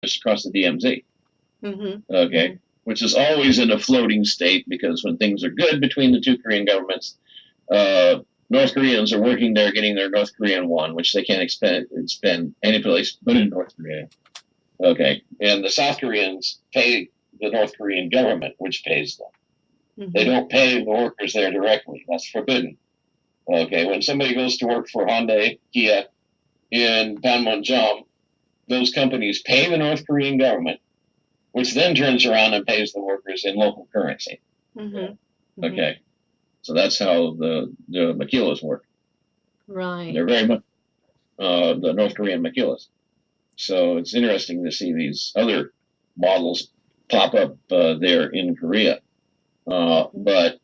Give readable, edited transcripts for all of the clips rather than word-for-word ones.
just across the DMZ. Mm-hmm. Okay. Mm-hmm. Which is always in a floating state, because when things are good between the two Korean governments, North Koreans are working there getting their North Korean won, which they can't spend any place but in North Korea. Okay. And the South Koreans pay the North Korean government, which pays them. Mm-hmm. They don't pay the workers there directly. That's forbidden. Okay. When somebody goes to work for Hyundai, Kia in Panmunjom, those companies pay the North Korean government, which then turns around and pays the workers in local currency. Mm-hmm. Okay. So that's how the maquilas work. Right. They're very much the North Korean maquilas. So it's interesting to see these other models pop up there in Korea. But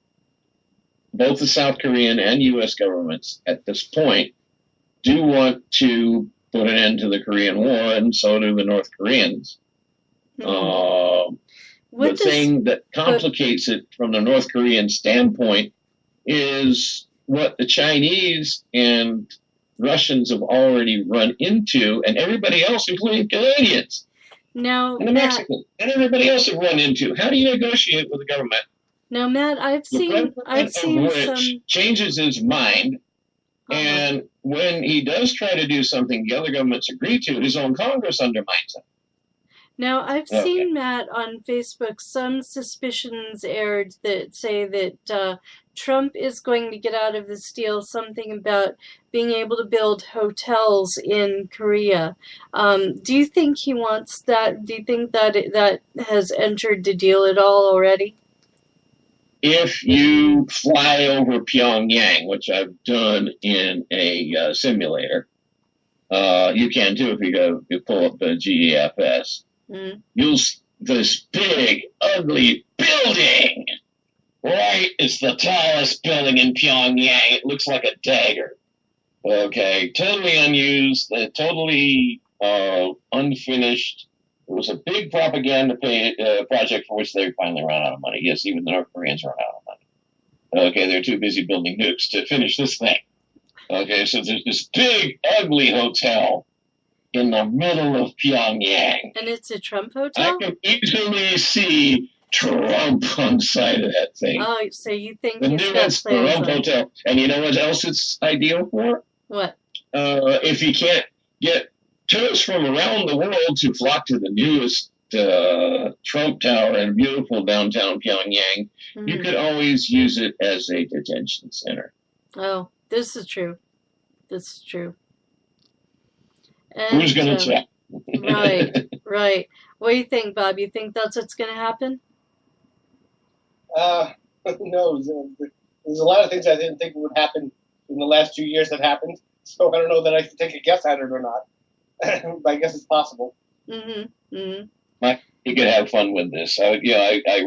both the South Korean and U.S. governments at this point do want to put an end to the Korean War, and so do the North Koreans. Mm-hmm. The thing that complicates it from the North Korean standpoint is what the Chinese and Russians have already run into, and everybody else, including Canadians, and the Mexicans, and everybody else have run into. How do you negotiate with the government? Now, Matt, I've seen some changes his mind, and when he does try to do something the other governments agree to, his own Congress undermines him. Now, I've seen, Matt, on Facebook, some suspicions aired that say that Trump is going to get out of this deal something about being able to build hotels in Korea. Do you think he wants that? Do you think that that has entered the deal at all already? If you fly over Pyongyang, which I've done in a simulator, you can too if you pull up the GEFS. You'll see this big, ugly building. Right, it's the tallest building in Pyongyang. It looks like a dagger. Okay, totally unused, totally unfinished. It was a big propaganda project for which they finally ran out of money. Yes, even the North Koreans ran out of money. Okay, they're too busy building nukes to finish this thing. Okay, so there's this big, ugly hotel in the middle of Pyongyang. And it's a Trump hotel? I can easily see Trump on the side of that thing. Oh, so you think the newest Trump hotel. And you know what else it's ideal for? What? If you can't get tourists from around the world to flock to the newest Trump Tower in beautiful downtown Pyongyang, you could always use it as a detention center. Oh, this is true. This is true. And, who's going to check? Right. What do you think, Bob? You think that's what's going to happen? No. There's a lot of things I didn't think would happen in the last 2 years that happened. So I don't know that I should take a guess at it or not. But I guess it's possible. Mm-hmm. Mm-hmm. You could have fun with this. I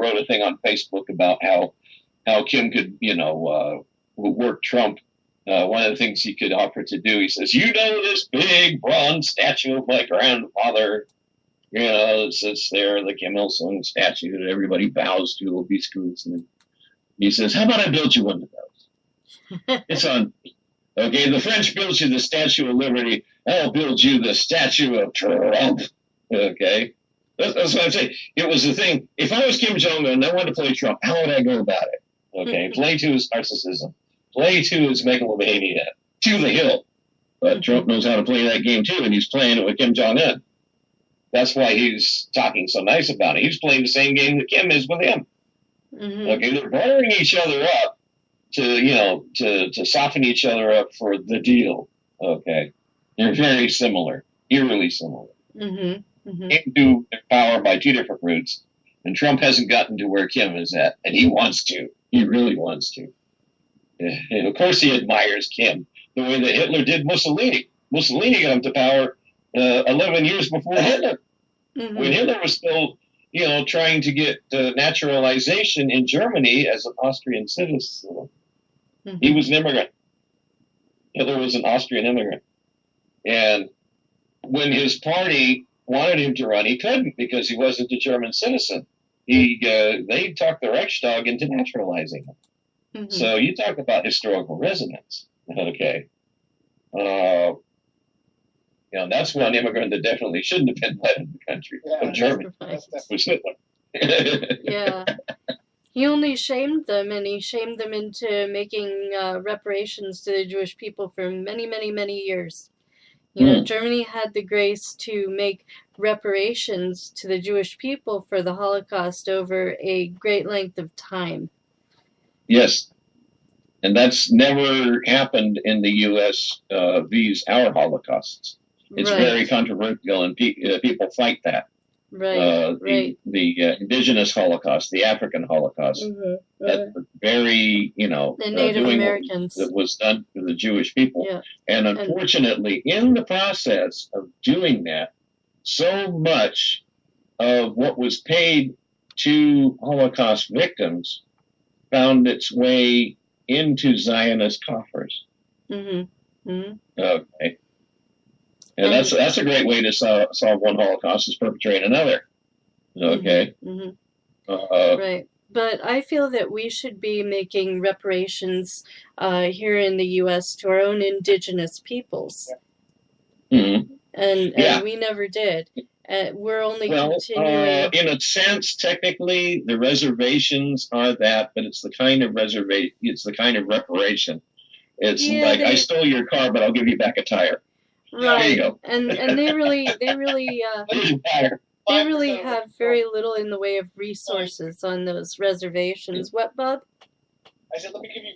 wrote a thing on Facebook about how Kim could, work Trump. One of the things he could offer to do, he says, this big bronze statue of my grandfather, that sits there, the Kim Il-sung statue that everybody bows to, obescus. And he says, how about I build you one of those? It's on. Okay, the French built you the Statue of Liberty. I'll build you the statue of Trump. Okay? That's what I'm saying. It was the thing. If I was Kim Jong-un and I wanted to play Trump, how would I go about it? Okay, play to his narcissism. Play to his megalomania. To the hill. But Trump knows how to play that game too, and he's playing it with Kim Jong-un. That's why he's talking so nice about it. He's playing the same game that Kim is with him. Mm-hmm. Okay, they're buttering each other up to soften each other up for the deal. Okay, they're very similar, eerily similar. Mm-hmm. Mm-hmm. Came to power by two different routes, and Trump hasn't gotten to where Kim is at, and he wants to. He really wants to. And of course, he admires Kim the way that Hitler did Mussolini. Mussolini got him to power 11 years before Hitler, when Hitler was still, trying to get naturalization in Germany as an Austrian citizen. Mm-hmm. He was an immigrant. Hitler was an Austrian immigrant. And when his party wanted him to run, he couldn't because he wasn't a German citizen. They talked the Reichstag into naturalizing him. Mm-hmm. So you talk about historical resonance. Okay. You know, that's one immigrant that definitely shouldn't have been led in the country from Germany. Was Hitler. Yeah. He only shamed them, and he shamed them into making reparations to the Jewish people for many, many, many years. You know, Germany had the grace to make reparations to the Jewish people for the Holocaust over a great length of time. Yes. And that's never happened in the U.S. Vis our Holocausts. It's very controversial, and people fight that. Right. The indigenous Holocaust, the African Holocaust, that's very, the Native Americans that was done to the Jewish people. Yeah. And unfortunately, in the process of doing that, so much of what was paid to Holocaust victims found its way into Zionist coffers. Okay. And that's a great way to solve one Holocaust, is perpetrate another. Okay. Right. But I feel that we should be making reparations here in the U.S. to our own indigenous peoples. And we never did. We're only continuing. In a sense, technically, the reservations are that, but it's the kind of it's the kind of repreration. It's like, I stole your car, but I'll give you back a tire. Right. There you go. And they really have very little in the way of resources on those reservations. What, Bob? I said, let me give you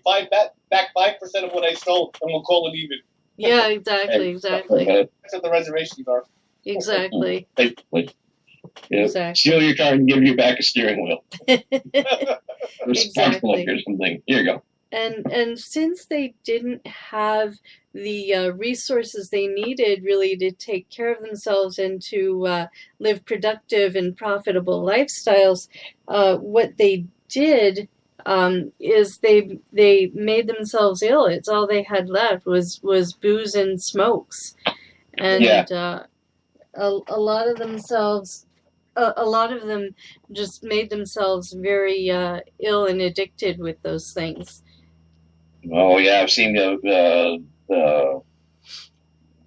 back 5% of what I stole, and we'll call it even. Yeah, exactly. That's what the reservations are. Exactly. Basically. Yeah. Exactly. Steal your car and give you back a steering wheel. Or sparkle or something. Here you go. And since they didn't have the resources they needed really to take care of themselves and to live productive and profitable lifestyles, what they did is they made themselves ill. It's all they had left was booze and smokes, and a lot of them just made themselves very ill and addicted with those things. Oh yeah, I've seen oh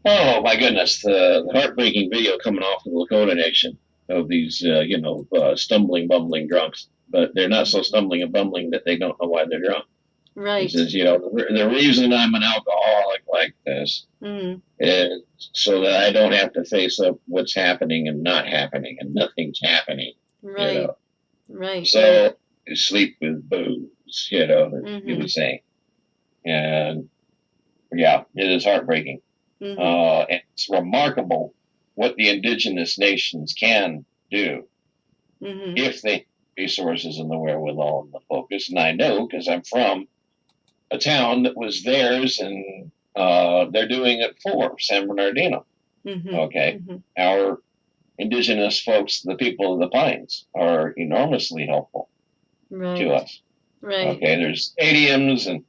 my goodness, the heartbreaking video coming off of the Lakota Nation of these stumbling, bumbling drunks, but they're not so stumbling and bumbling that they don't know why they're drunk. Right. He says, the reason I'm an alcoholic like this is so that I don't have to face up what's happening and not happening, and nothing's happening. Right. Right. So you sleep with booze, he was saying. And yeah, it is heartbreaking. And it's remarkable what the indigenous nations can do if they have resources and the wherewithal and the focus. And I know because I'm from a town that was theirs, and they're doing it for San Bernardino. Okay. Our indigenous folks, the people of the Pines, are enormously helpful to us. Right. Okay. There's stadiums and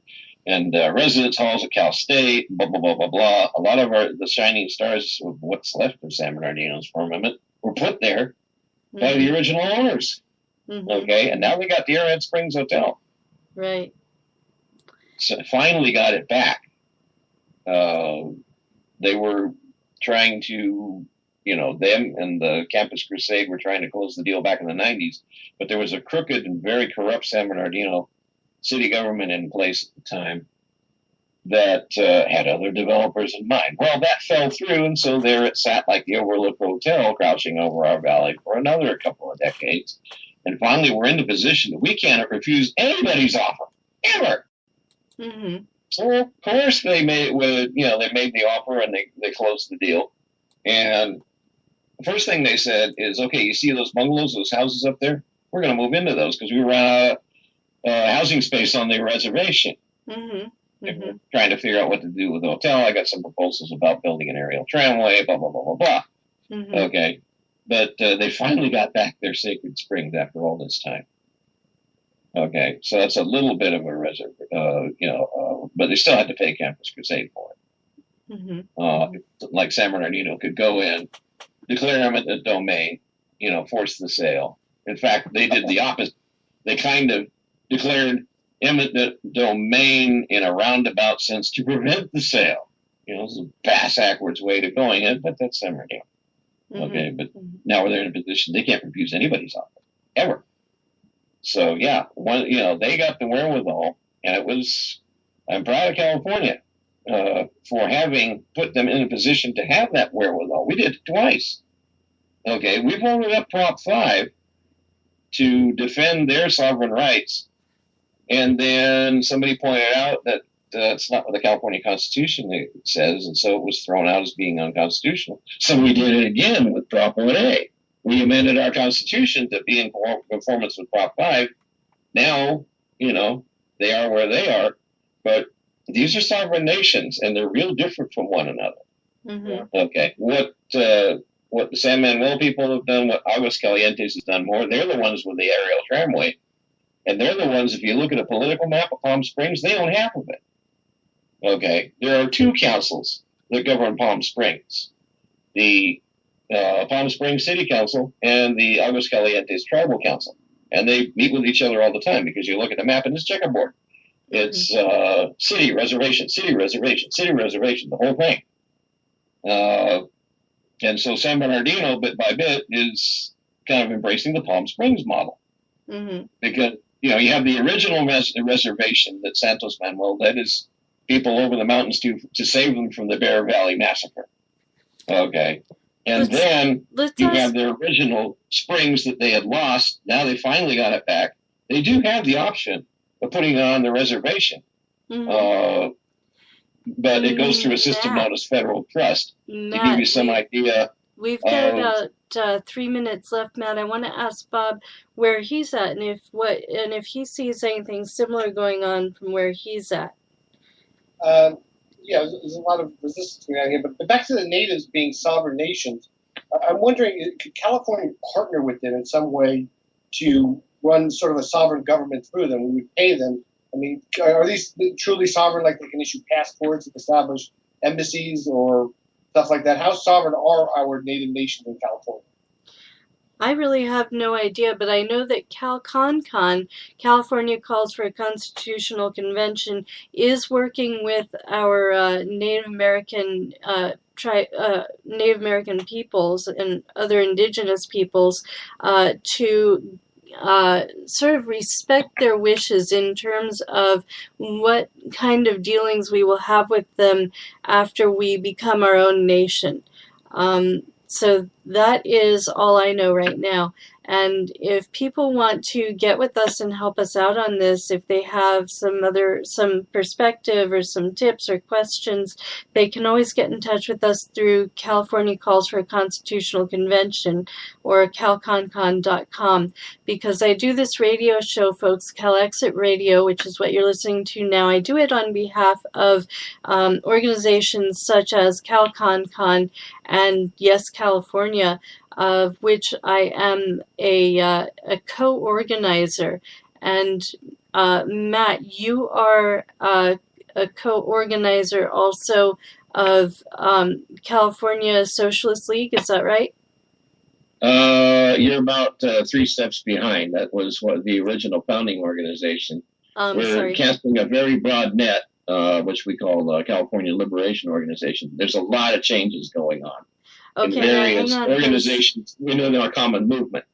residence halls at Cal State, blah, blah, blah, blah, blah. A lot of the shining stars of what's left of San Bernardino's firmament were put there by the original owners. Okay, and now we got the Arrowhead Springs Hotel. Right. So finally got it back. They were trying to, them and the Campus Crusade were trying to close the deal back in the 90s, but there was a crooked and very corrupt San Bernardino city government in place at the time that had other developers in mind. Well, that fell through, and so there it sat like the Overlook Hotel, crouching over our valley for another couple of decades. And finally, we're in the position that we can't refuse anybody's offer, ever. So, of course, they made the offer, and they closed the deal. And the first thing they said is, okay, you see those bungalows, those houses up there? We're going to move into those because we ran out of housing space on the reservation. Trying to figure out what to do with the hotel. I got some proposals about building an aerial tramway, blah, blah, blah, blah, blah. Okay. But they finally got back their sacred springs after all this time. Okay. So that's a little bit of a but they still had to pay Campus Crusade for it. Like San Bernardino could go in, declare eminent domain, force the sale. In fact, they did the opposite. They kind of declared eminent domain in a roundabout sense to prevent the sale. It's a bass-backwards way to going it, but that's San Bernardino. Okay, but now they're in a position they can't refuse anybody's offer ever. So yeah, they got the wherewithal, and I'm proud of California for having put them in a position to have that wherewithal. We did it twice. Okay, we voted up Prop 5 to defend their sovereign rights, and then somebody pointed out that it's not what the California Constitution says, and so it was thrown out as being unconstitutional. So we did it again with Prop 1A. We amended our Constitution to be in conformance with Prop 5. Now, they are where they are, but these are sovereign nations, and they're real different from one another. Mm-hmm. Okay, what the San Manuel people have done, what Aguas Calientes has done more, they're the ones with the aerial tramway, and they're the ones, if you look at a political map of Palm Springs, they own half of it. Okay, there are two councils that govern Palm Springs. The Palm Springs City Council and the Aguas Calientes Tribal Council. And they meet with each other all the time because you look at the map and it's checkerboard. It's city, reservation, city, reservation, city, reservation, the whole thing. And so San Bernardino, bit by bit, is kind of embracing the Palm Springs model. Mm-hmm. Because, you have the original reservation that Santos Manuel led is people over the mountains to save them from the Bear Valley Massacre. Okay. And then you have their original springs that they had lost. Now they finally got it back. They do have the option of putting it on the reservation. Mm-hmm. But it goes through a system known as federal trust. To give you some idea. We've got about 3 minutes left, Matt. I want to ask Bob where he's at and if he sees anything similar going on from where he's at. There's a lot of resistance going on here. But back to the natives being sovereign nations, I'm wondering, could California partner with them in some way to run sort of a sovereign government through them? We would pay them. I mean, are these truly sovereign, like they can issue passports and establish embassies or stuff like that? How sovereign are our native nations in California? I really have no idea, but I know that CalConCon, California Calls for a Constitutional Convention, is working with our Native American Native American peoples and other indigenous peoples to sort of respect their wishes in terms of what kind of dealings we will have with them after we become our own nation. So that is all I know right now. And if people want to get with us and help us out on this, if they have some perspective or some tips or questions, they can always get in touch with us through California Calls for a Constitutional Convention or calconcon.com. Because I do this radio show, folks, CalExit Radio, which is what you're listening to now. I do it on behalf of organizations such as CalConCon and Yes California, of which I am a co-organizer. And Matt, you are a co-organizer also of California Socialist League, is that right? You're about 3 steps behind. That was the original founding organization. We're casting a very broad net, which we call California Liberation Organization. There's a lot of changes going on. Okay, in various organizations within our common movement.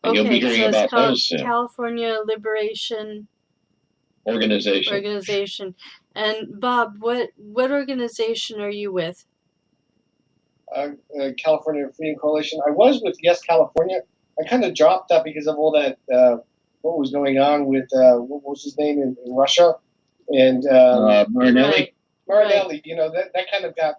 And you'll be hearing about those soon. California Liberation Organization. And Bob, what organization are you with? California Freedom Coalition. I was with Yes California. I kind of dropped that because of all that, what was going on with, what was his name in Russia? And Marinelli. Marinelli, that kind of got,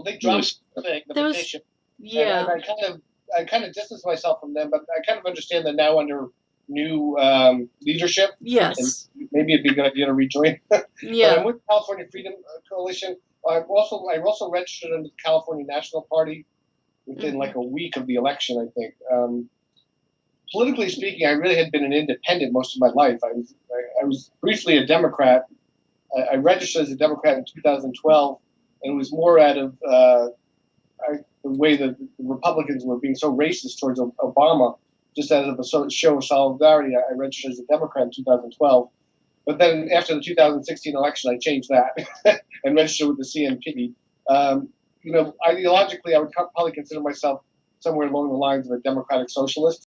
they dropped the petition. Yeah. And I kind of distanced myself from them, but I kind of understand that now under new leadership. Yes. And maybe it'd be a good idea to rejoin. Yeah. But I'm with California Freedom Coalition. I also registered under the California National Party within like a week of the election, I think. Politically speaking, I really had been an independent most of my life. I was briefly a Democrat. I registered as a Democrat in 2012, and it was more out of the way that the Republicans were being so racist towards Obama, just as a show of solidarity. I registered as a Democrat in 2012. But then after the 2016 election, I changed that and registered with the CNP. Ideologically, I would probably consider myself somewhere along the lines of a democratic socialist.